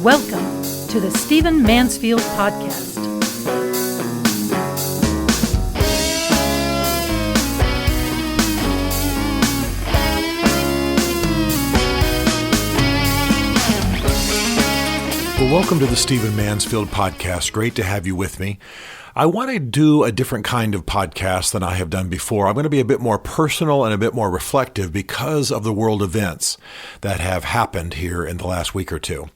Welcome to the Stephen Mansfield Podcast. Well, welcome to the Stephen Mansfield Podcast. Great to have you with me. I want to do a different kind of podcast than I have done before. I'm going to be a bit more personal and a bit more reflective because of the world events that have happened here in the last week or two.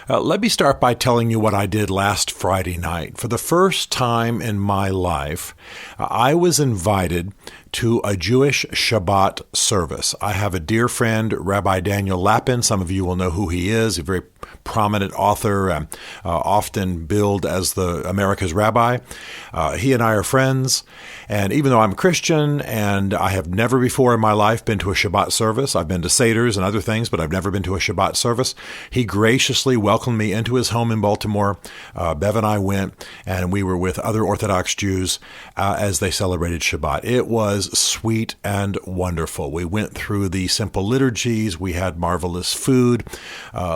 Let me start by telling you what I did last Friday night. For the first time in my life, I was invited to a Jewish Shabbat service. I have a dear friend, Rabbi Daniel Lapin. Some of you will know who he is, a very prominent author, often billed as the America's rabbi. He and I are friends, and even though I'm a Christian and I have never before in my life been to a Shabbat service, I've been to Seders and other things, but I've never been to a Shabbat service, he graciously welcomed me into his home in Baltimore. Bev and I went, and we were with other Orthodox Jews as they celebrated Shabbat. It was sweet and wonderful. We went through the simple liturgies. We had marvelous food.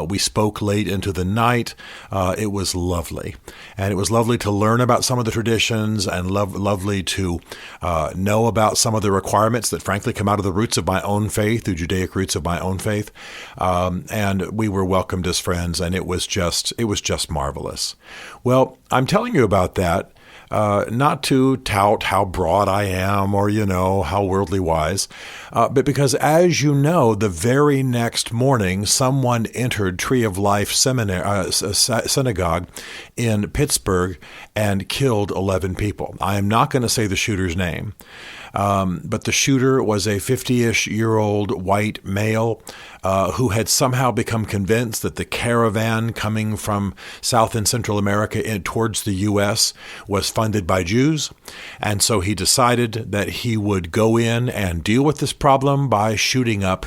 We spoke late into the night. It was lovely. And it was lovely to learn about some of the traditions and lovely to know about some of the requirements that frankly come out of the roots of my own faith, the Judaic roots of my own faith. And we were welcomed as friends, and it was just marvelous. Well, I'm telling you about that not to tout how broad I am or, how worldly wise, but because, as you know, the very next morning, someone entered Tree of Life synagogue in Pittsburgh and killed 11 people. I am not going to say the shooter's name. But the shooter was a 50-ish-year-old white male who had somehow become convinced that the caravan coming from South and Central America towards the U.S. was funded by Jews. And so he decided that he would go in and deal with this problem by shooting up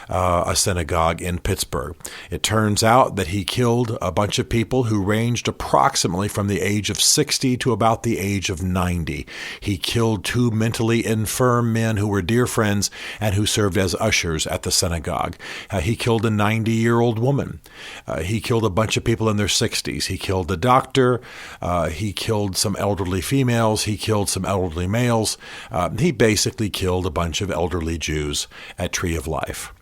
a synagogue in Pittsburgh. It turns out that he killed a bunch of people who ranged approximately from the age of 60 to about the age of 90. He killed two mentally infirm men who were dear friends and who served as ushers at the synagogue. He killed a 90-year-old woman. He killed a bunch of people in their 60s. He killed a doctor. He killed some elderly females. He killed some elderly males. He basically killed a bunch of elderly Jews at Tree of Life,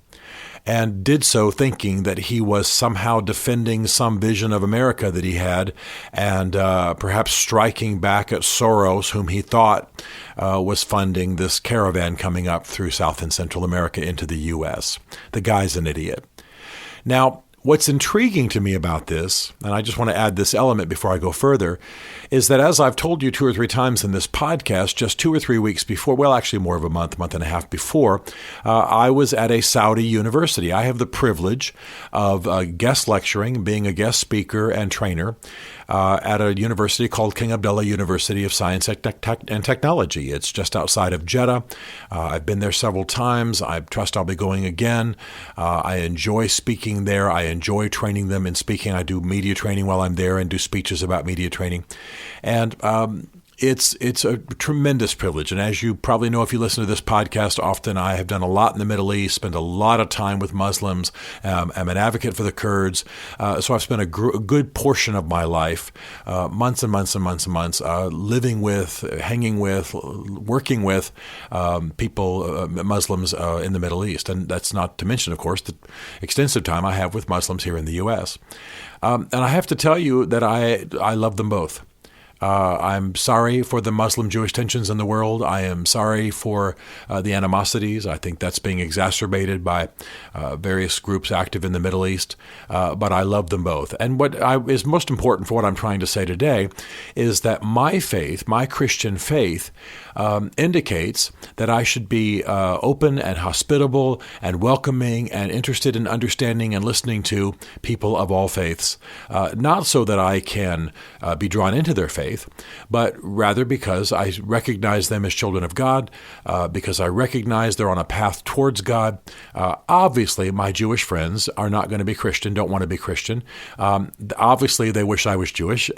and did so thinking that he was somehow defending some vision of America that he had, and perhaps striking back at Soros, whom he thought was funding this caravan coming up through South and Central America into the U.S. The guy's an idiot. Now, what's intriguing to me about this, and I just want to add this element before I go further, is that as I've told you 2 or 3 times in this podcast, just 2 or 3 weeks before, well, actually more of a month and a half before, I was at a Saudi university. I have the privilege of guest lecturing, being a guest speaker and trainer at a university called King Abdullah University of Science and Technology. It's just outside of Jeddah. I've been there several times. I trust I'll be going again. I enjoy speaking there. I enjoy training them in speaking. I do media training while I'm there and do speeches about media training. And it's a tremendous privilege. And as you probably know, if you listen to this podcast often, I have done a lot in the Middle East, spent a lot of time with Muslims. I'm an advocate for the Kurds. So I've spent a good portion of my life, months and months and months and months, living with, hanging with, working with people, Muslims in the Middle East. And that's not to mention, of course, the extensive time I have with Muslims here in the U.S. And I have to tell you that I love them both. I'm sorry for the Muslim-Jewish tensions in the world. I am sorry for the animosities. I think that's being exacerbated by various groups active in the Middle East. But I love them both. And what is most important for what I'm trying to say today is that my faith, my Christian faith, indicates that I should be open and hospitable and welcoming and interested in understanding and listening to people of all faiths, not so that I can be drawn into their faith, faith, but rather because I recognize them as children of God, because I recognize they're on a path towards God. Obviously, my Jewish friends are not going to be Christian, don't want to be Christian. Obviously, they wish I was Jewish.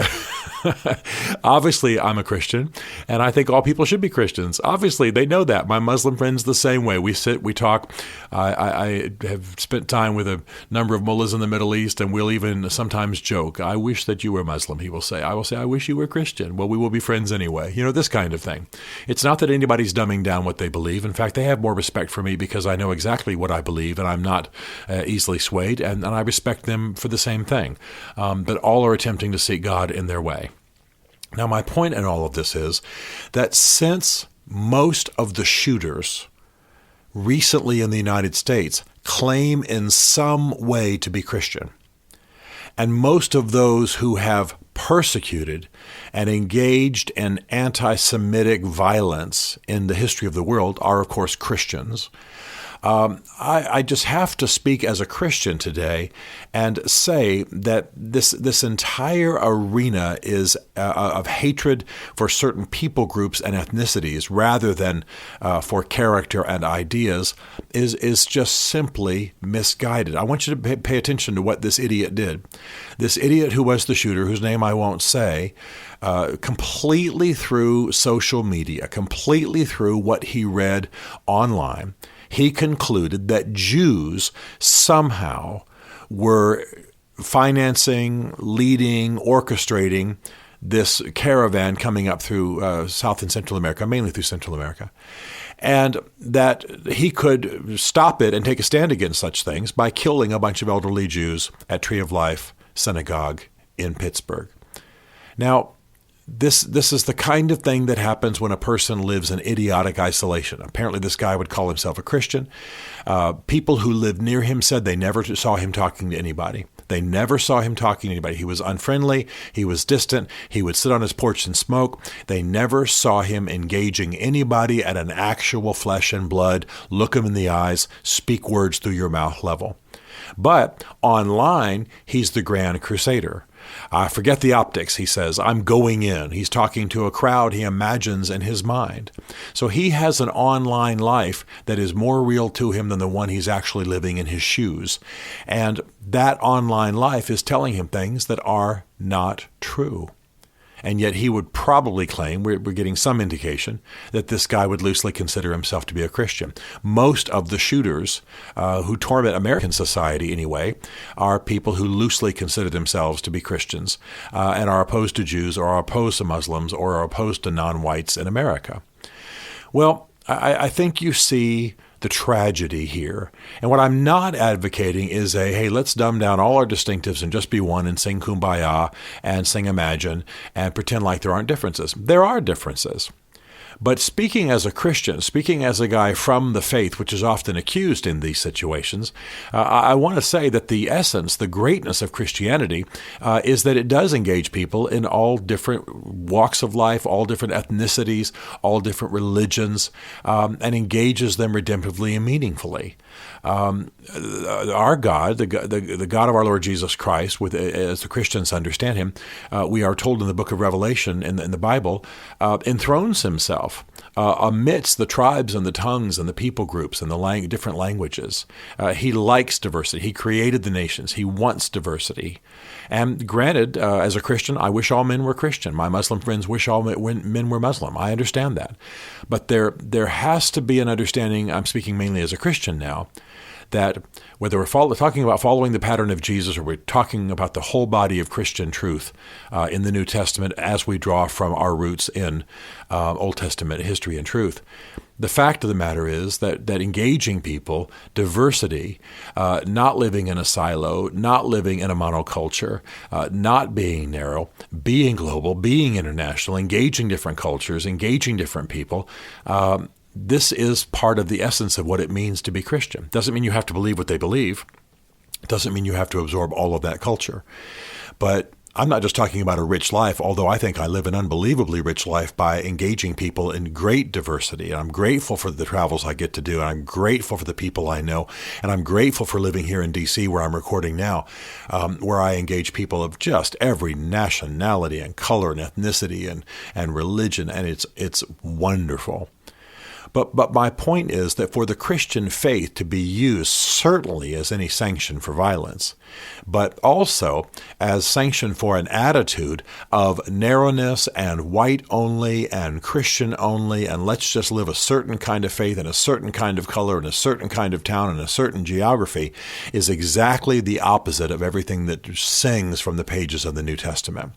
Obviously, I'm a Christian, and I think all people should be Christians. Obviously, they know that. My Muslim friends the same way. We sit, we talk. I have spent time with a number of mullahs in the Middle East, and we'll even sometimes joke, I wish that you were Muslim, he will say. I will say, I wish you were Christian. Well, we will be friends anyway. This kind of thing. It's not that anybody's dumbing down what they believe. In fact, they have more respect for me because I know exactly what I believe, and I'm not easily swayed, and I respect them for the same thing. But all are attempting to seek God in their way. Now, my point in all of this is that since most of the shooters recently in the United States claim in some way to be Christian, and most of those who have persecuted and engaged in anti-Semitic violence in the history of the world are, of course, Christians. I just have to speak as a Christian today and say that this entire arena is of hatred for certain people groups and ethnicities rather than for character and ideas is just simply misguided. I want you to pay attention to what this idiot did. This idiot who was the shooter, whose name I won't say, completely through social media, completely through what he read online, he concluded that Jews somehow were financing, leading, orchestrating this caravan coming up through South and Central America, mainly through Central America, and that he could stop it and take a stand against such things by killing a bunch of elderly Jews at Tree of Life Synagogue in Pittsburgh. Now, This is the kind of thing that happens when a person lives in idiotic isolation. Apparently, this guy would call himself a Christian. People who lived near him said they never saw him talking to anybody. They never saw him talking to anybody. He was unfriendly. He was distant. He would sit on his porch and smoke. They never saw him engaging anybody at an actual flesh and blood, look him in the eyes, speak words through your mouth level. But online, he's the grand crusader. Forget the optics, he says. I'm going in. He's talking to a crowd he imagines in his mind. So he has an online life that is more real to him than the one he's actually living in his shoes. And that online life is telling him things that are not true. And yet he would probably claim, we're getting some indication, that this guy would loosely consider himself to be a Christian. Most of the shooters who torment American society anyway are people who loosely consider themselves to be Christians and are opposed to Jews or are opposed to Muslims or are opposed to non-whites in America. Well, I think you see the tragedy here. And what I'm not advocating is hey, let's dumb down all our distinctives and just be one and sing Kumbaya and sing Imagine and pretend like there aren't differences. There are differences. But speaking as a Christian, speaking as a guy from the faith, which is often accused in these situations, I want to say that the essence, the greatness of Christianity is that it does engage people in all different walks of life, all different ethnicities, all different religions, and engages them redemptively and meaningfully. Our God, the God of our Lord Jesus Christ, as the Christians understand him, we are told in the book of Revelation in the Bible, enthrones himself amidst the tribes and the tongues and the people groups and the different languages. He likes diversity. He created the nations. He wants diversity. And granted, as a Christian, I wish all men were Christian. My Muslim friends wish all men were Muslim. I understand that. But there has to be an understanding, I'm speaking mainly as a Christian now, that whether we're talking about following the pattern of Jesus or we're talking about the whole body of Christian truth in the New Testament as we draw from our roots in Old Testament history and truth, the fact of the matter is that engaging people, diversity, not living in a silo, not living in a monoculture, not being narrow, being global, being international, engaging different cultures, engaging different people, this is part of the essence of what it means to be Christian. Doesn't mean you have to believe what they believe. Doesn't mean you have to absorb all of that culture. But I'm not just talking about a rich life, although I think I live an unbelievably rich life by engaging people in great diversity. And I'm grateful for the travels I get to do, and I'm grateful for the people I know, and I'm grateful for living here in D.C. where I'm recording now, where I engage people of just every nationality and color and ethnicity and religion, and it's wonderful. But my point is that for the Christian faith to be used certainly as any sanction for violence, but also as sanction for an attitude of narrowness and white only and Christian only, and let's just live a certain kind of faith in a certain kind of color in a certain kind of town in a certain geography, is exactly the opposite of everything that sings from the pages of the New Testament.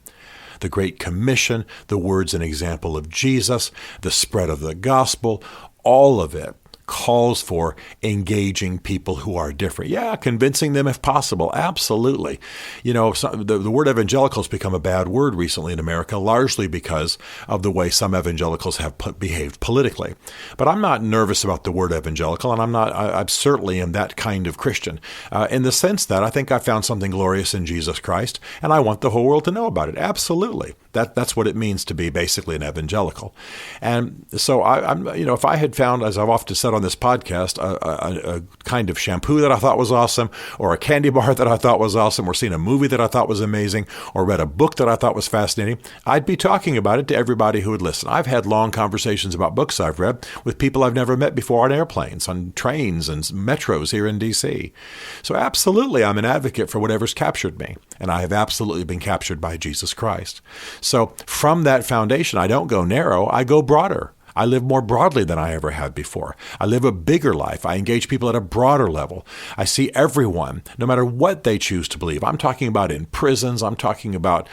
The Great Commission, the words and example of Jesus, the spread of the gospel, all of it calls for engaging people who are different. Yeah, convincing them if possible. Absolutely. The word evangelical has become a bad word recently in America, largely because of the way some evangelicals have behaved politically. But I'm not nervous about the word evangelical, and I certainly am that kind of Christian, in the sense that I think I found something glorious in Jesus Christ, and I want the whole world to know about it. Absolutely. That's what it means to be basically an evangelical. And so if I had found, as I've often said on this podcast, a kind of shampoo that I thought was awesome, or a candy bar that I thought was awesome, or seen a movie that I thought was amazing, or read a book that I thought was fascinating, I'd be talking about it to everybody who would listen. I've had long conversations about books I've read with people I've never met before on airplanes, on trains, and metros here in D.C. So absolutely, I'm an advocate for whatever's captured me, and I have absolutely been captured by Jesus Christ. So from that foundation, I don't go narrow, I go broader. I live more broadly than I ever have before. I live a bigger life. I engage people at a broader level. I see everyone, no matter what they choose to believe. I'm talking about in prisons. I'm talking about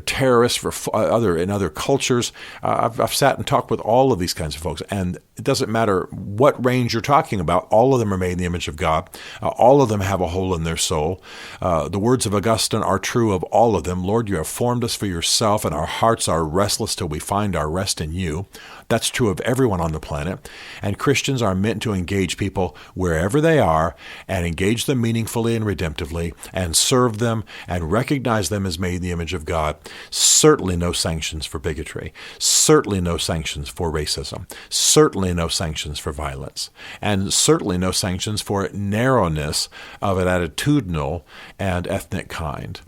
terrorists in other cultures. I've sat and talked with all of these kinds of folks, and it doesn't matter what range you're talking about. All of them are made in the image of God. All of them have a hole in their soul. The words of Augustine are true of all of them. Lord, you have formed us for yourself, and our hearts are restless till we find our rest in you. That's true of everyone on the planet. And Christians are meant to engage people wherever they are, and engage them meaningfully and redemptively, and serve them and recognize them as made in the image of God. Certainly no sanctions for bigotry. Certainly no sanctions for racism. Certainly no sanctions for violence. And certainly no sanctions for narrowness of an attitudinal and ethnic kind.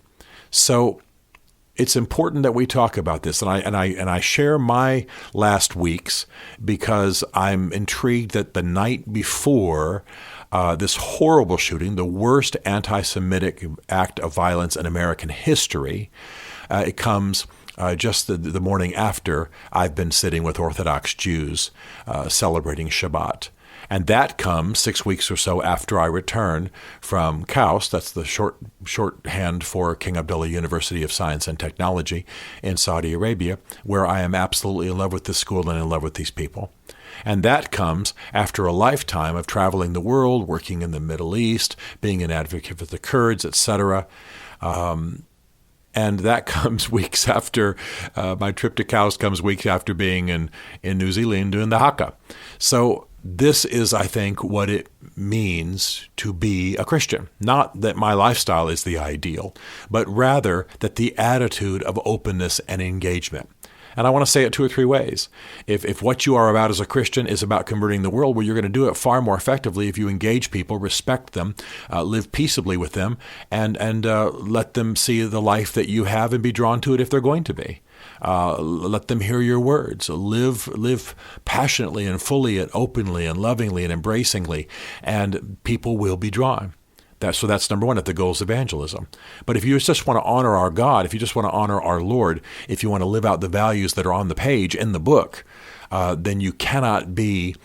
So it's important that we talk about this, and I share my last weeks because I'm intrigued that the night before this horrible shooting, the worst anti-Semitic act of violence in American history, it comes just the morning after I've been sitting with Orthodox Jews celebrating Shabbat. And that comes 6 weeks or so after I return from KAUST, that's the shorthand for King Abdullah University of Science and Technology in Saudi Arabia, where I am absolutely in love with this school and in love with these people. And that comes after a lifetime of traveling the world, working in the Middle East, being an advocate for the Kurds, etc. And that comes weeks after, my trip to KAUST comes weeks after being in New Zealand doing the Haka. So this is, I think, what it means to be a Christian. Not that my lifestyle is the ideal, but rather that the attitude of openness and engagement. And I want to say it 2 or 3 ways. If what you are about as a Christian is about converting the world, well, you're going to do it far more effectively if you engage people, respect them, live peaceably with them, and let them see the life that you have and be drawn to it if they're going to be. Let them hear your words. Live passionately and fully and openly and lovingly and embracingly, and people will be drawn. So that's number one, if the goal is evangelism. But if you just want to honor our God, if you just want to honor our Lord, if you want to live out the values that are on the page in the book, then you cannot be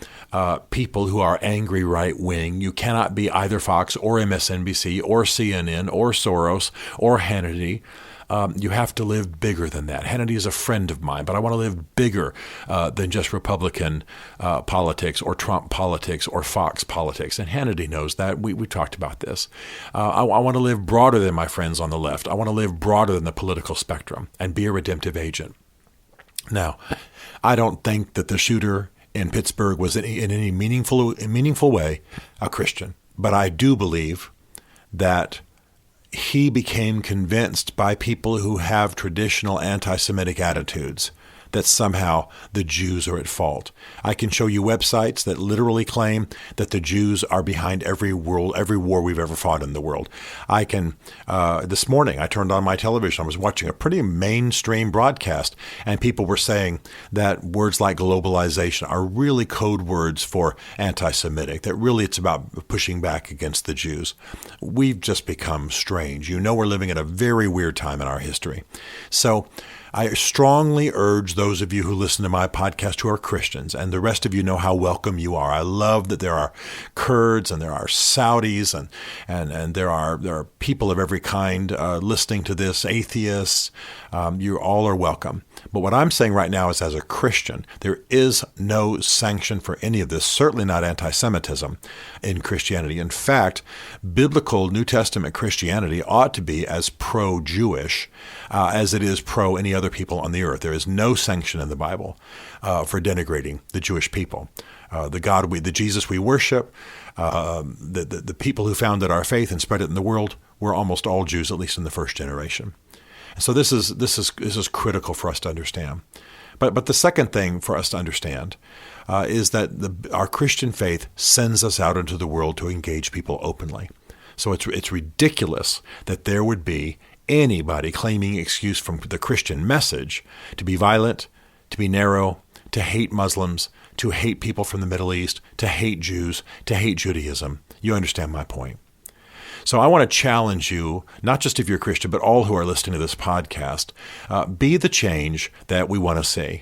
people who are angry right-wing. You cannot be either Fox or MSNBC or CNN or Soros or Hannity. You have to live bigger than that. Hannity is a friend of mine, but I want to live bigger than just Republican politics or Trump politics or Fox politics. And Hannity knows that. We talked about this. I want to live broader than my friends on the left. I want to live broader than the political spectrum and be a redemptive agent. Now, I don't think that the shooter in Pittsburgh was in any meaningful way a Christian, but I do believe that he became convinced by people who have traditional anti-Semitic attitudes that somehow the Jews are at fault. I can show you websites that literally claim that the Jews are behind every war we've ever fought in the world. I can, this morning I turned on my television, I was watching a pretty mainstream broadcast, and people were saying that words like globalization are really code words for anti-Semitic, that really it's about pushing back against the Jews. We've just become strange. You know, we're living at a very weird time in our history. So I strongly urge those of you who listen to my podcast who are Christians, and the rest of you know how welcome you are. I love that there are Kurds and there are Saudis and there are people of every kind listening to this, atheists. You all are welcome. But what I'm saying right now is, as a Christian, there is no sanction for any of this, certainly not anti-Semitism in Christianity. In fact, biblical New Testament Christianity ought to be as pro-Jewish as it is pro any other people on the earth. There is no sanction in the Bible for denigrating the Jewish people. The Jesus we worship, the people who founded our faith and spread it in the world, were almost all Jews, at least in the first generation. So this is critical for us to understand. But the second thing for us to understand is that our Christian faith sends us out into the world to engage people openly. So it's ridiculous that there would be anybody claiming excuse from the Christian message to be violent, to be narrow, to hate Muslims, to hate people from the Middle East, to hate Jews, to hate Judaism. You understand my point. So I want to challenge you, not just if you're a Christian, but all who are listening to this podcast, be the change that we want to see.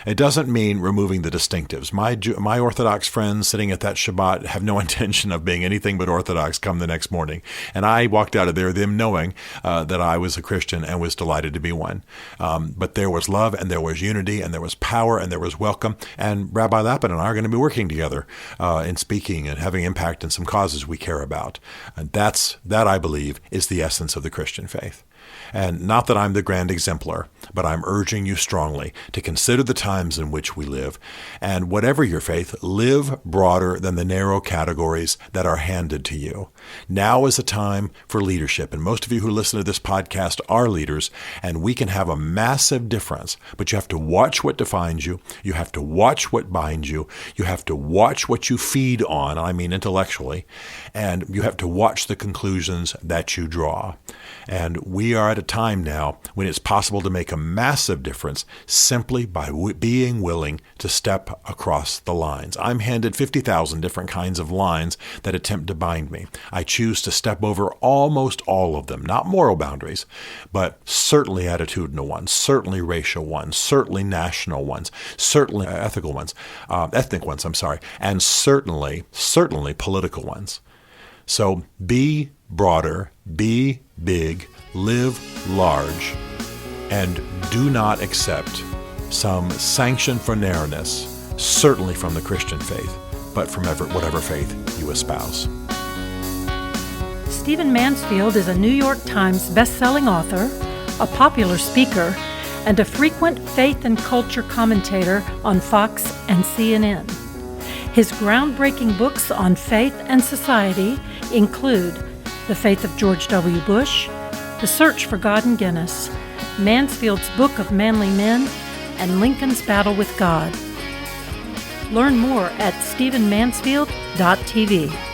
It doesn't mean removing the distinctives. My Orthodox friends sitting at that Shabbat have no intention of being anything but Orthodox come the next morning. And I walked out of there, them knowing that I was a Christian and was delighted to be one. But there was love and there was unity and there was power and there was welcome. And Rabbi Lapin and I are going to be working together in speaking and having impact in some causes we care about. And that, I believe, is the essence of the Christian faith. And not that I'm the grand exemplar, but I'm urging you strongly to consider the times in which we live, and whatever your faith, live broader than the narrow categories that are handed to you. Now is a time for leadership, and most of you who listen to this podcast are leaders, and we can have a massive difference, but you have to watch what defines you, you have to watch what binds you, you have to watch what you feed on, I mean intellectually, and you have to watch the conclusions that you draw. And we are at a time now when it's possible to make a massive difference simply by being willing to step across the lines. I'm handed 50,000 different kinds of lines that attempt to bind me. I choose to step over almost all of them, not moral boundaries, but certainly attitudinal ones, certainly racial ones, certainly national ones, certainly ethnic ones, and certainly political ones. So be broader, be big, live large, and do not accept some sanction for narrowness, certainly from the Christian faith, but from whatever faith you espouse. Stephen Mansfield is a New York Times best-selling author, a popular speaker, and a frequent faith and culture commentator on Fox and CNN. His groundbreaking books on faith and society include The Faith of George W. Bush, The Search for God in Guinness, Mansfield's Book of Manly Men, and Lincoln's Battle with God. Learn more at stephenmansfield.tv.